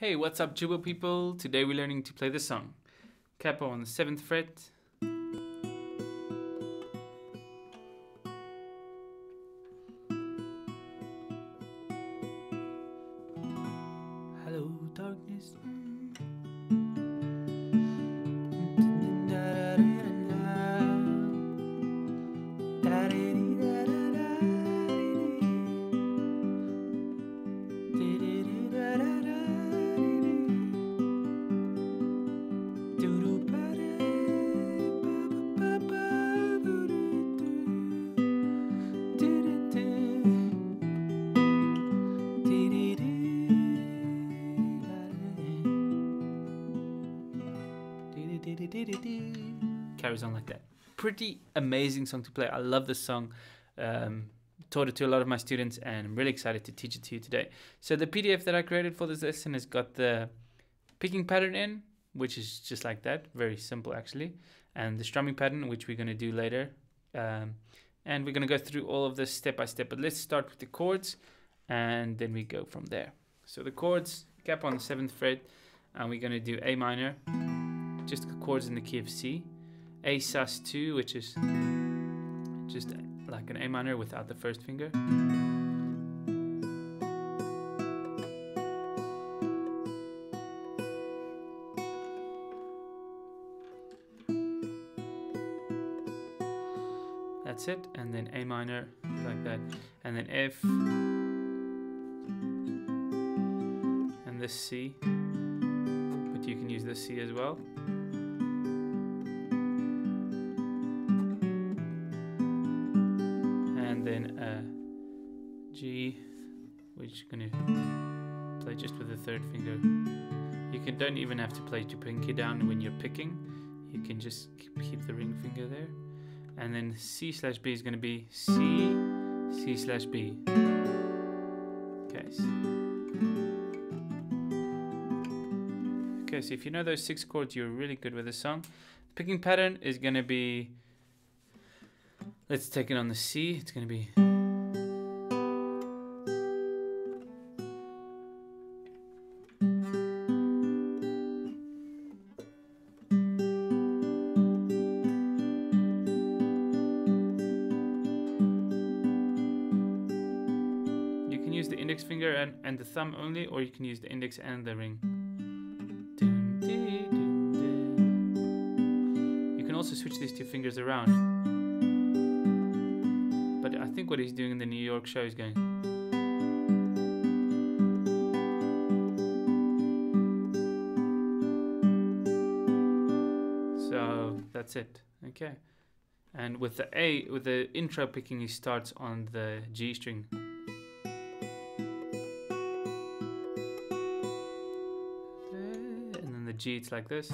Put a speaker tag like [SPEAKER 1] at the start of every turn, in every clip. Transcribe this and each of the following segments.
[SPEAKER 1] Hey, what's up, Jooba people? Today we're learning to play this song. Capo on the 7th fret. Hello, darkness. Carries on like that. Pretty amazing song to play. I love this song. Taught it to a lot of my students and I'm really excited to teach it to you today. So the PDF that I created for this lesson has got the picking pattern in, which is just like that, very simple actually, and the strumming pattern, which we're going to do later, and we're going to go through all of this step by step. But let's start with the chords and then we go from there. So the chords, cap on the 7th fret, and we're going to do A minor, just the chords in the key of C, A sus2, which is just like an A minor without the first finger, that's it, and then A minor like that, and then F, and this C, but you can use this C as well. And then G, which is going to play just with the 3rd finger. You don't even have to play your pinky down when you're picking. You can just keep the ring finger there. And then C/B is going to be C, C/B. Okay, so if you know those 6 chords, you're really good with this song. The picking pattern is going to be, let's take it on the C. It's going to be you can use the index finger and the thumb only, or you can use the index and the ring. You can also switch these 2 fingers around. But I think what he's doing in the New York show is going. So that's it. Okay. And with the A, with the intro picking, he starts on the G string. And then the G, it's like this.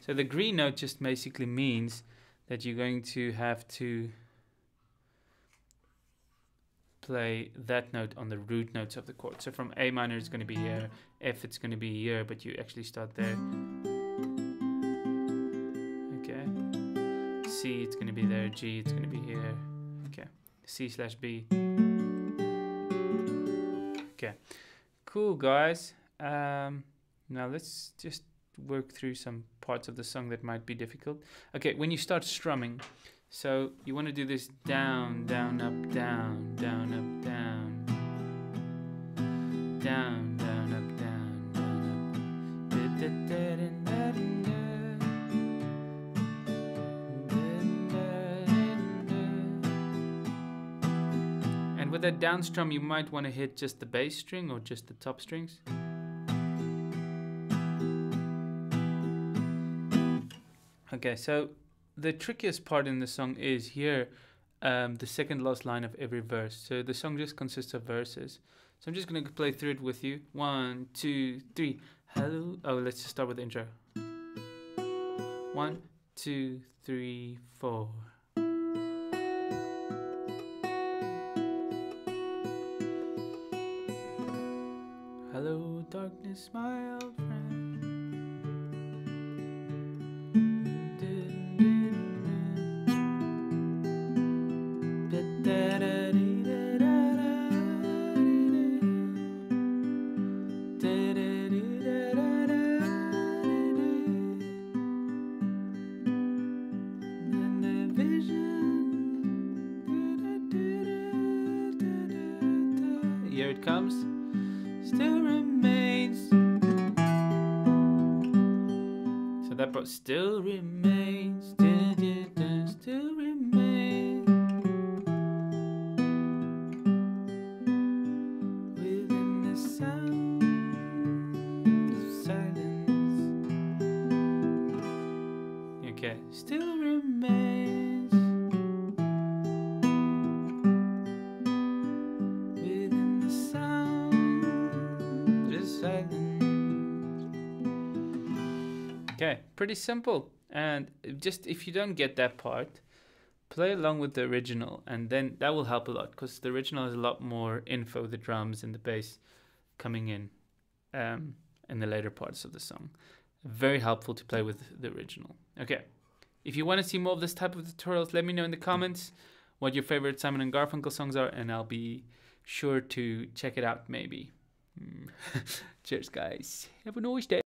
[SPEAKER 1] So the green note just basically means that you're going to have to play that note on the root notes of the chord. So from A minor it's going to be here, F it's going to be here, but you actually start there. Okay. C it's going to be there, G it's going to be here. Okay. C/B. Okay. Cool, guys. Now let's just work through some parts of the song that might be difficult. Okay, when you start strumming, so you want to do this down, down, up, down, down, up, down, down, down, up, down, down, up. And with that down strum, you might want to hit just the bass string or just the top strings. Okay, so the trickiest part in the song is here, the second last line of every verse. So the song just consists of verses. So I'm just going to play through it with you. 1, 2, 3. Hello. Oh, let's just start with the intro. 1, 2, 3, 4. Hello, darkness, my old friend. that part. Still remains, still remains within the sound of silence. Okay, still remains within the sound of silence. Okay, pretty simple. And just if you don't get that part, play along with the original, and then that will help a lot, because the original has a lot more info, the drums and the bass coming in the later parts of the song. Very helpful to play with the original. Okay, if you want to see more of this type of tutorials, let me know in the comments what your favorite Simon and Garfunkel songs are, and I'll be sure to check it out maybe. Cheers guys, have a nice day.